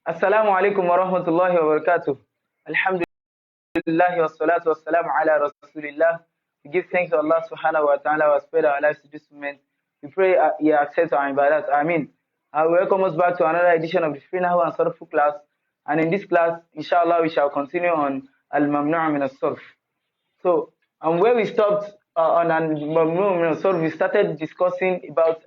Assalamu alaikum wa rahmatullahi wa barakatuh. Alhamdulillah wa salatu wa salam ala rasulillah. We give thanks to Allah subhanahu wa ta'ala who has spread our lives to this moment. We pray He accepts our ibadat. Ameen. Welcome us back to another edition of the free Nahw and Sarf class. And in this class, inshallah, we shall continue on al-mamnu'ah min as-sarf. So, where we stopped on al-mamnu'ah min as-sarf, we started discussing about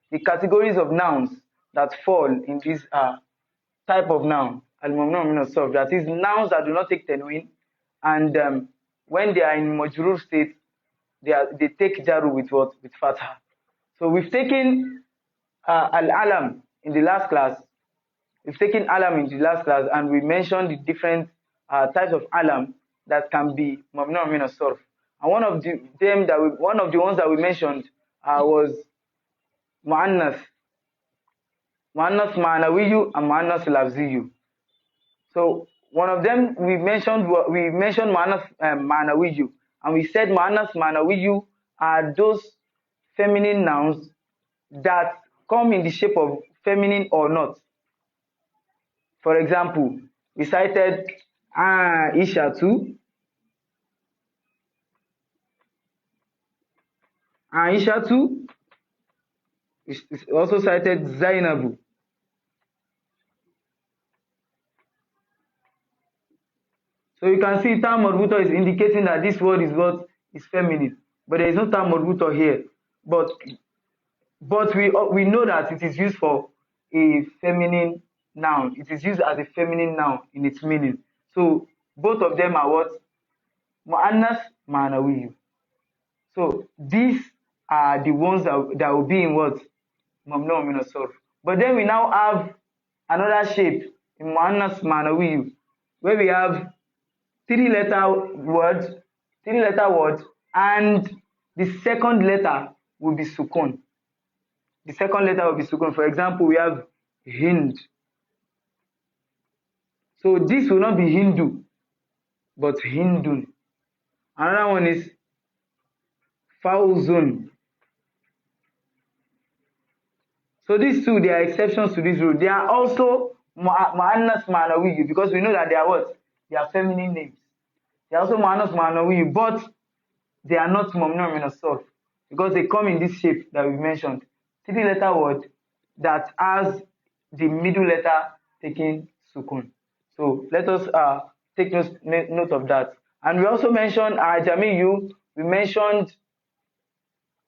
the categories of nouns that fall in this type of noun, al-mamnu' min as-sarf, that is nouns that do not take tanween, and when they are in majrur state, they take jaru with what? With fatha. So we've taken al-alam in the last class. We've taken alam in the last class, and we mentioned the different types of alam that can be mamnu' min as-sarf. And one of the ones that we mentioned was mu'annas ma'nawiyu and mu'annas lafziyu. So one of them we mentioned mu'annas ma'nawiyu, and we said mu'annas ma'nawiyu are those feminine nouns that come in the shape of feminine or not. For example, we cited Aishatu, is also cited Zainabu. So you can see tam marbuta is indicating that this word is what is feminine, but there is no tam marbuta here. But we know that it is used for a feminine noun. It is used as a feminine noun in its meaning. So both of them are what? Mu'annas ma'nawiyu. So these are the ones that will be in what? Mamnu' min as-sarf. But then we now have another shape in mu'annas ma'nawiyu, where we have three-letter word, and the second letter will be sukun. The second letter will be sukun. For example, we have Hind. So this will not be Hindu, but Hindun. Another one is Fauzun. So these two, they are exceptions to this rule. They are also mu'annas ma'nawiyu, because we know that they are what? They are feminine names. They are also mu'annas ma'nawiyu, but they are not mamnu' min as-sarf, because they come in this shape that we mentioned. Three-letter word that has the middle letter taking sukun. So let us take note of that. And we also mentioned Jamiyu. We mentioned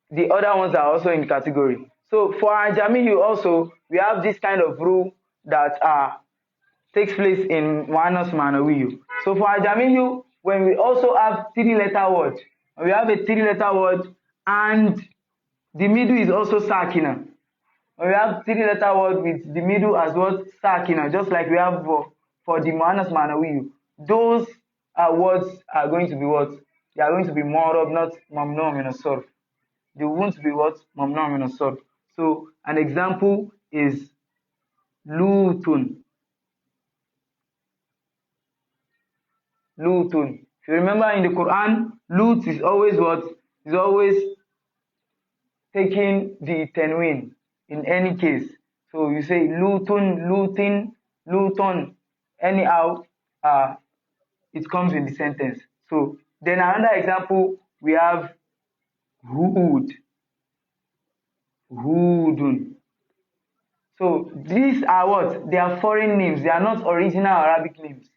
the other ones are also in category. So for Jamiyu also, we have this kind of rule that takes place in mu'annas ma'nawiyu. So for Jamiyu, when we also have three-letter word, we have a three-letter word and the middle is also sakina. We have three-letter word with the middle as what? Sakina, just like we have for the mu'annas ma'nawiyu. Those words are going to be what? They are going to be mu'rab, not mamnu' min as-sarf. They won't be what? Mamnu' min as-sarf. So an example is Lutun. Lutun. If you remember in the Quran, Lut is always what? Is always taking the tanween in any case. So you say Lutun, Lutin, Luton. Anyhow, it comes in the sentence. So then another example, we have Hud. Hudun. So these are what? They are foreign names. They are not original Arabic names.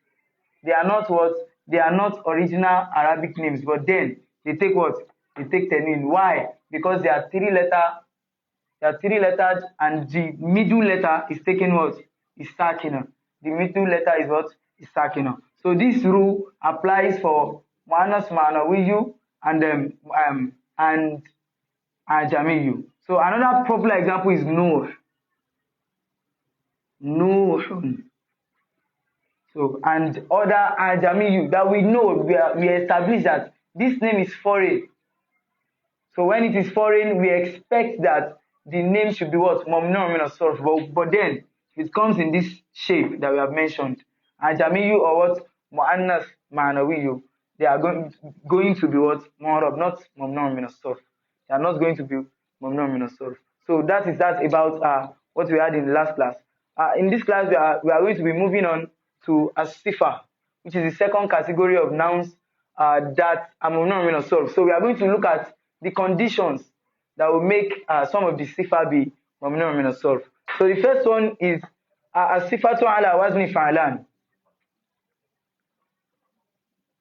They are not what? They are not original Arabic names. But then they take what? They take tanween. Why? Because they are three-letter. They are three letters, and the middle letter is taken what? Is sakina. The middle letter is what? Is sakina. So this rule applies for mu'annas ma'nawiyu and Jamiyu. So another popular example is Nur. Nuhun. So and other Jamiyu that we know, we establish that this name is foreign. So when it is foreign, we expect that the name should be what? Mamnu' min as-sarf. But then it comes in this shape that we have mentioned. Jamiyu or what? Mu'annas ma'nawiyu. They are going to be what? Mu'rab, not mamnu' min as-sarf. They are not going to be mamnu' min as-sarf. So that is that about what we had in the last class. in this class we are going to be moving on to as-sifa, which is the second category of nouns that are mamnu' min as-sarf. So we are going to look at the conditions that will make some of the sifa be mamnu' min as-sarf. So the first one is as-sifatu ala wazni fa'lan.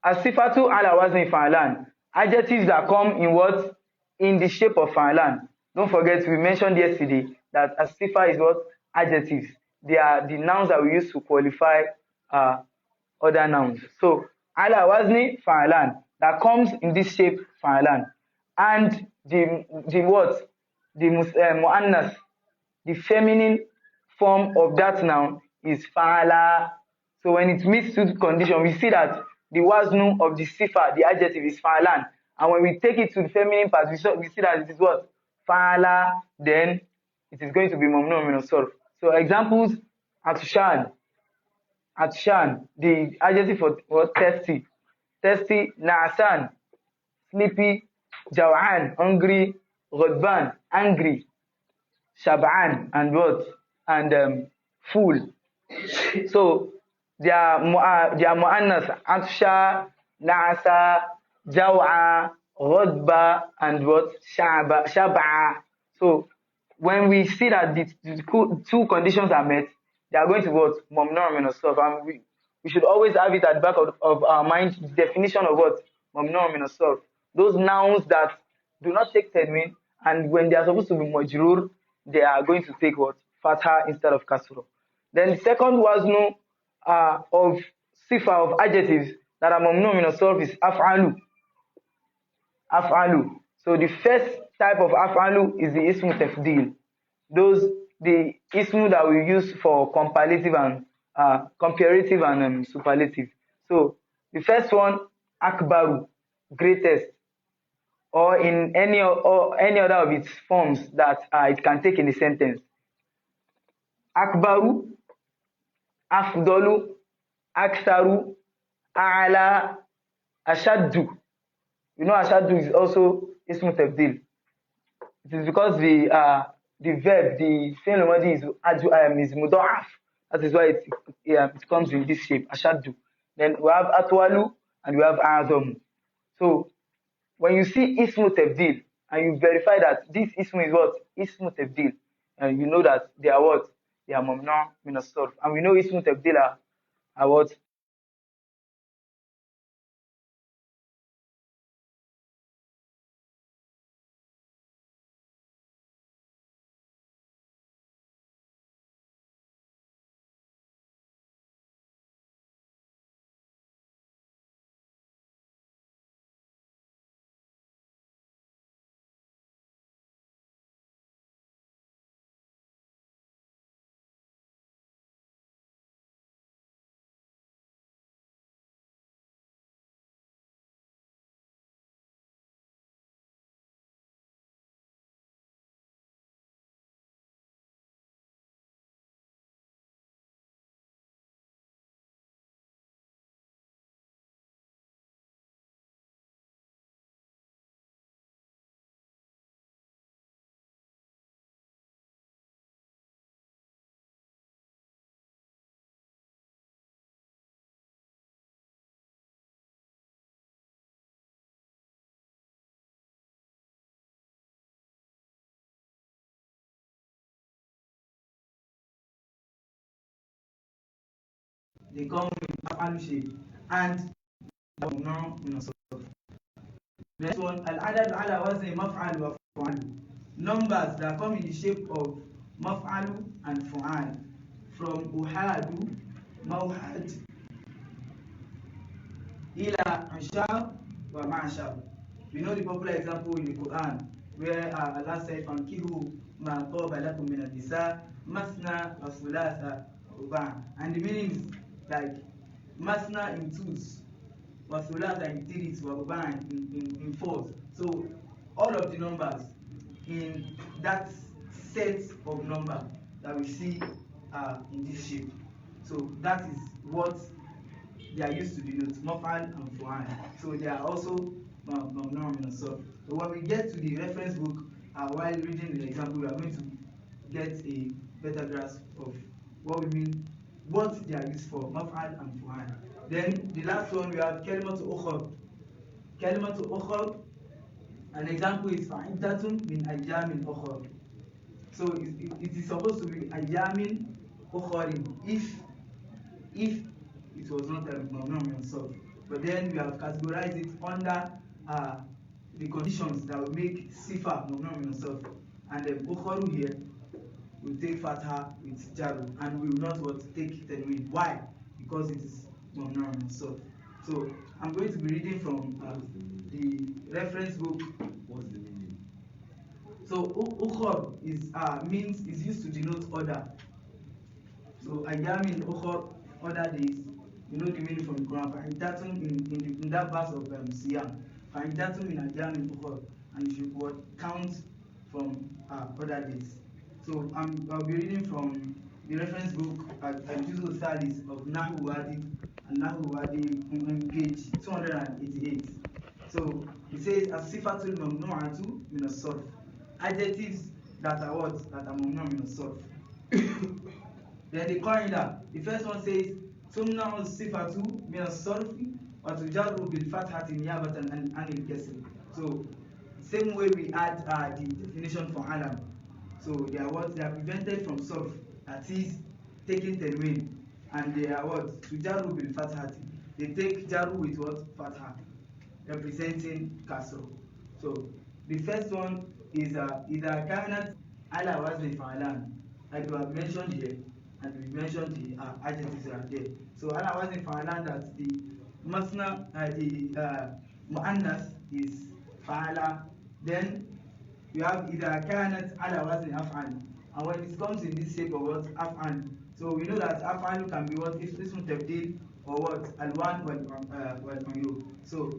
As-sifatu ala wazni fa'lan. Adjectives that come in what? In the shape of fa'lan. Don't forget, we mentioned yesterday that as-sifa is what? Adjectives. They are the nouns that we use to qualify other nouns. So ala wazni fa'lan, that comes in this shape fa'lan. And the what? The mu'annas, the feminine form of that noun is fa'ala. So when it meets two conditions, we see that the waznu of the sifa, the adjective, is fa'lan. And when we take it to the feminine part, we see that it is what? Fa'ala. Then it is going to be mamnu' min as-sarf. So examples: atshan, atshan, the adjective for thirsty, thirsty; na'san, sleepy; jaw'an, hungry; ghadban, angry; shab'an, and what? And full. So they are mu'annas: atsha, na'sa, jaw'a, ghadba, and what? Shab'a. So when we see that the two conditions are met, they are going to what? Mamnu' min as-sarf. And we should always have it at the back of our mind, the definition of what? Mamnu' min as-sarf. Those nouns that do not take tanween, and when they are supposed to be majrur, they are going to take what? Fatha instead of kasra. Then the second waznu of sifa, of adjectives that are mamnu' min as-sarf, is af'alu. Af'alu. So the first type of af'alu is the ismu tafdil. The ismu that we use for comparative and superlative. So the first one, akbaru, greatest, or in any other of its forms that it can take in a sentence. Akbaru, afdalu, aktharu, a'la, ashaddu. You know, ashaddu is also ismu tafdil. It is because the verb, the fi'l madi is mudha'af. That is why it comes in this shape, ashaddu. Then we have atwalu and we have a'zamu. So when you see ismu tafdil and you verify that this ismu is what? Ismu tafdil. And you know that they are what? They are mamnu' min as-sarf. And we know ismu tafdil are what? They come in af'alu shape and mamnu' min as-sarf. Next one, al-adad ala wazni maf'al wa fu'al. Numbers that come in the shape of maf'alu and fu'al, from uhadu, mawhad, ila ashar wa ma'ashar. We know the popular example in the Quran where Allah said, "Fankihu ma taba lakum min an-nisa masna wa thulatha wa ruba'." And the meaning is like masna in twos, wa thulatha in threes, wa ruba' in fours. So all of the numbers in that set of number that we see in this shape. So that is what they are used to denote maf'al and fu'al. So they are also mamnu' min as-sarf. So when we get to the reference book, while reading the example, we are going to get a better grasp of what we mean, what they are used for, maf'al and fu'al. Then the last one we have kalimatu ukhar. Kalimatu ukhar, an example is fa'iddatun min ayyamin ukhar. So it is supposed to be ayyamin ukharin if it was not a mamnu min sarf. But then we have categorized it under the conditions that will make sifa mamnu min sarf. And then ukharu here will take fatha with jaru and we will not take tanween. Why? Because it is mamnu min sarf. So I'm going to be reading from the reference book. What's the meaning? So ukhor is used to denote order. So ayyamin ukhor, other days. You know the meaning from the Quran. Fa'iddatun in that verse of Siyam. Fa'iddatun min ayyamin ukhor, and you should count from other days. So I'll be reading from the reference book at Juzul Thalis of Nahw Wadi and Nahw Wadi on page 288. So it says as-sifatul mamnu'atu min as-sarf. Adjectives that are what? That are mamnu' min as-sarf. Then the qaida, the first one says tumna'u as-sifatu min as-sarf wa tujarru bil fathati niyabatan an al-kasr. So same way we add the definition for alam. So they are what? They are prevented from sarf, that is taking tanween, and they are what? Tujarru bil fathati. They take jaru with what? Fatha, representing kasr. So the first one is إذا كانت على وزن فعلان, like we have mentioned here, and we mentioned the adjectives are there. So على وزن فعلان, that the masna, the muannas is fa'ala. Then we have إذا كانت على وزن أفعل, and when it comes in this shape of what? Af'al. So we know that af'al can be what? Ism tabdil or what? Al-wan wal mayu. So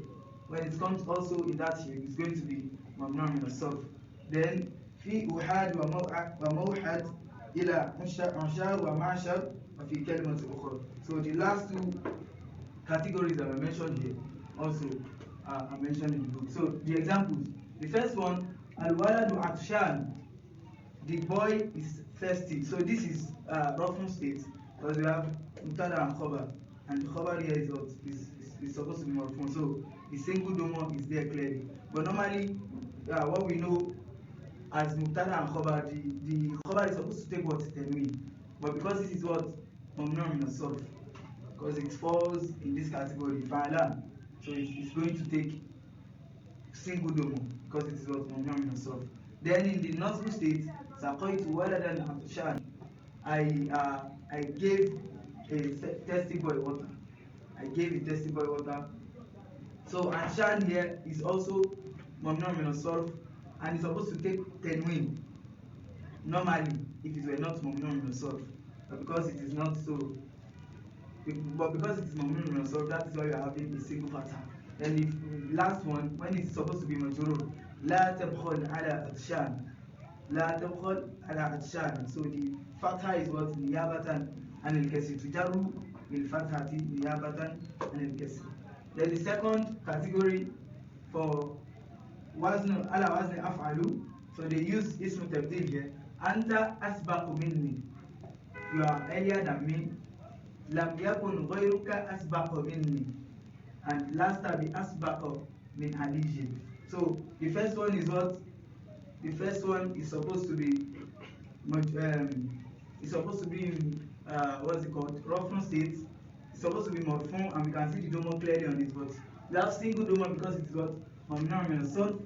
when it comes also in that shape, it's going to be mamnu' min as-sarf. Then في أحاد وموحد إلى عشار ومعشر وفي كلمة أخرى. So the last two categories that I mentioned here also are mentioned in the book. So the examples, the first one, al-waladu atshan, the boy is thirsty. So this is Rafun state, because we have mubtada and khabar, and the khabar here is what is supposed to be marfun. So the single domo is there clearly. But normally, what we know as mubtada and khabar, the khabar is supposed to take what? Tanween. But because this is what? Mamnu' min as-sarf, because it falls in this category, fa'alan. So it's going to take single domo, because it is what? Mamnu' min as-sarf. Then in the nasbu state, saqaytu waladan atshan, I gave a thirsty boy water. I gave a thirsty boy water. So atshan here is also mamnu' min as-sarf, and it's supposed to take tanween normally if it were not mamnu' min as-sarf. But because it is not so, but because it is mamnu' min as-sarf, that is why we are having a single fatha. Then the last one, when it's supposed to be majrur, la tabkhul ala atshan, la tabkhul ala atshan. So the fatha is what? Niyabatan an al-kasr, tujarru bil fathati niyabatan an al-kasr. Then the second category for wazn ala wazn af'alu, so they use ism tabdil here. Anta asbaqu minni, you are earlier than me. Lam yakun ghayruka asbaqu minni, and last time be asbaqu min Aliy. So the first one is what? The first one is supposed to be what's it called? Rafun state. It's supposed to be marfun, and we can see the domo clearly on it, but we have single domo because it is what? Mamnu' min as-sarf.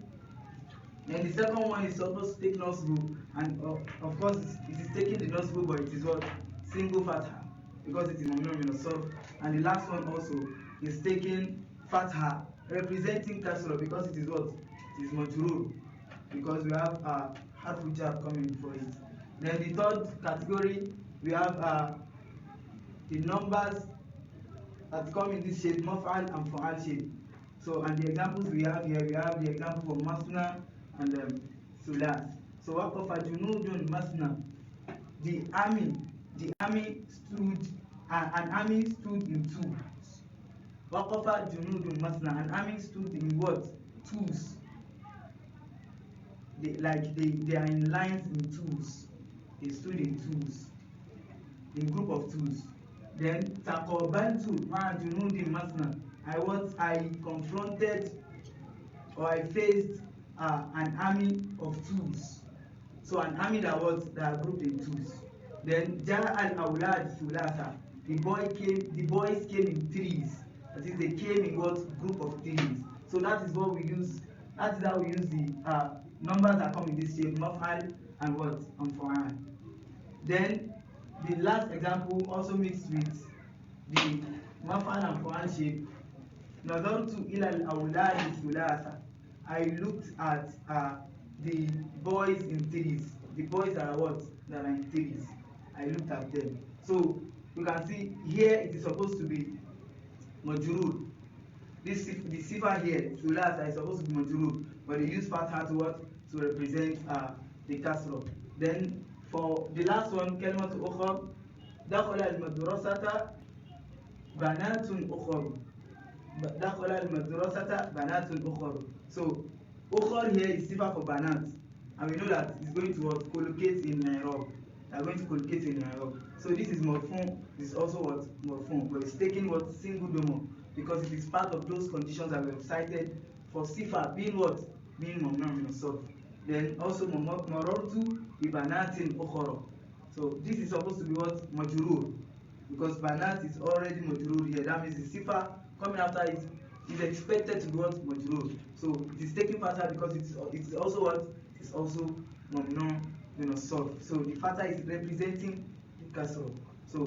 Then the second one is supposed to take nasbu, and of course it is taking the nasbu, but it is what? Single fatha, because it is mamnu' min as-sarf. And the last one also is taking fatha, representing kasra, because it is what? It is majrur, because we have harfu jar coming before it. Then the third category, we have the numbers that come in this shape, maf'al and fa'al shape. So, and the examples we have here, we have the example for masna and sulas. So waqafa junudun masna, the army stood, an army stood in two. Waqafa junudun masna, an army stood in what? Twos. They are in lines in twos. They stood in twos. a group of tools. Then taqabaltu ma'a junudin masna. I confronted or I faced an army of tools. So an army that are grouped in twos. Then Jara al-Awlad Thulatha. The boys came in threes. That is, they came in what group of threes. So that is what we use. That is how we use the numbers that come in this shape, maf'al and what? And fa'al. Then the last example also mixed with the maf'al and fa'al shape. Nadartu ila al-awlad thulatha. I looked at the boys in threes. The boys that are what? That are in threes. I looked at them. So you can see here it is supposed to be majrur. The sifa here, thulatha, is supposed to be majrur, but they use fatha to what? To represent the kasra. Then for the last one, kalimatu ukhra, dakhala al-madrasata banatun ukhra. Dakhala al-madrasata banatun ukhra. So ukhra here is sifa for banat, and we know that it's going to what? Collocate in i'rab. They are going to collocate in i'rab. So this is marfu'. This is also what? Marfu', but it's taking what? Single domo, because it is part of those conditions that we have cited for sifa being what? Being mamnu' min as-sarf. Then also marartu bi banatin ukhra. So this is supposed to be what? Majrur, because banat is already majrur here. That means the sifa coming after it is expected to be what? Majrur. So it is taking fatha because it is also what? It's also mamnu' min as-sarf. So the fatha is representing the kasra. So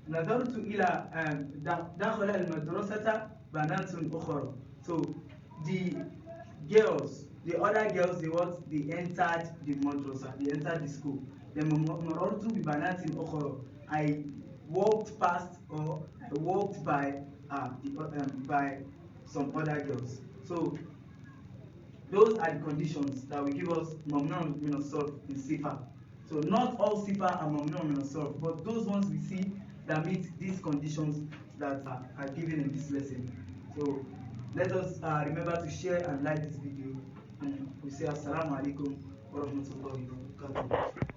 نظرت إلى دخل المدرسة بنات أخرى. So the other girls, they entered the madrasa, they entered the school. Then مررت ببنات أخرى. I walked past, or I walked by by some other girls. So those are the conditions that will give us mamnu' min as-sarf in sifa. So not all sifa are mamnu' min as-sarf, but those ones we see that meet these conditions that are given in this lesson. So let us remember to share and like this video, and we say assalamu alaikum wa rahmatullahi wa barakatuh.